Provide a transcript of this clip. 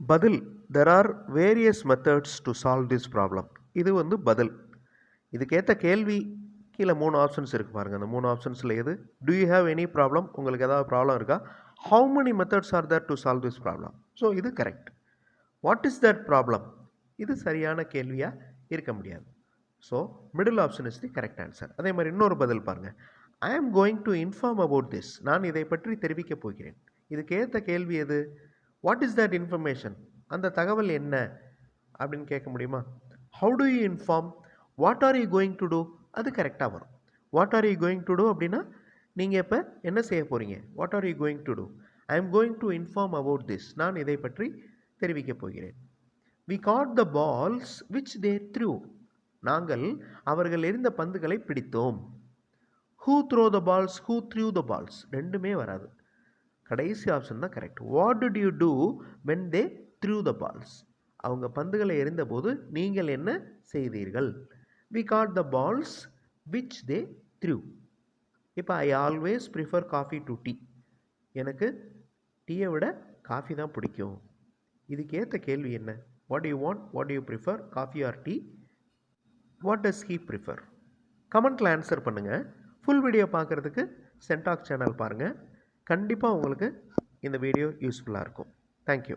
பதில், there are various methods to solve this problem. இது வந்து பதில். இதுக்கேற்ற கேள்வி கீழே 3 ஆப்ஷன்ஸ் இருக்கு பாருங்கள். அந்த 3 ஆப்ஷன்ஸில் எது? Do you have any problem? உங்களுக்கு ஏதாவது ப்ராப்ளம் இருக்கா? How many methods are there to solve this problem? So இது correct. What is that problem? இது சரியான கேள்வியாக இருக்க முடியாது. So middle option is the correct answer. அதே மாதிரி இன்னொரு பதில் பாருங்கள். I am going to inform about this. நான் இதை பற்றி தெரிவிக்கப் போகிறேன். இதுக்கேற்ற கேள்வி எது? What is that information? அந்த தகவல் என்ன அப்படின்னு கேட்க முடியுமா? How do you inform? What are you going to do? அது கரெக்டாக வரும். What are you going to do அப்படின்னா நீங்கள் இப்போ என்ன செய்ய போகிறீங்க? What are you going to do? I am going to inform about this. நான் இதை பற்றி தெரிவிக்கப் போகிறேன். We caught the balls which they threw. நாங்கள் அவர்கள் எறிந்த பந்துகளை பிடித்தோம். Who throw the balls? Who threw the balls? ரெண்டுமே வராது. கடைசி ஆப்ஷன் தான் correct. What did you do when they threw the balls? அவங்க பந்துகளை எறிந்தபோது நீங்கள் என்ன செய்தீர்கள்? We caught the balls which they threw. இப்போ I always prefer coffee to tea. எனக்கு டீயை விட காஃபி தான் பிடிக்கும். இதுக்கேற்ற கேள்வி என்ன? What do you want? What do you prefer? Coffee or tea? What does he prefer? கமெண்ட்டில் ஆன்சர் பண்ணுங்கள். ஃபுல் வீடியோ பார்க்குறதுக்கு சென்டாக் சேனல் பாருங்கள். கண்டிப்பாக உங்களுக்கு இந்த வீடியோ யூஸ்ஃபுல்லாக இருக்கும். தேங்க்யூ.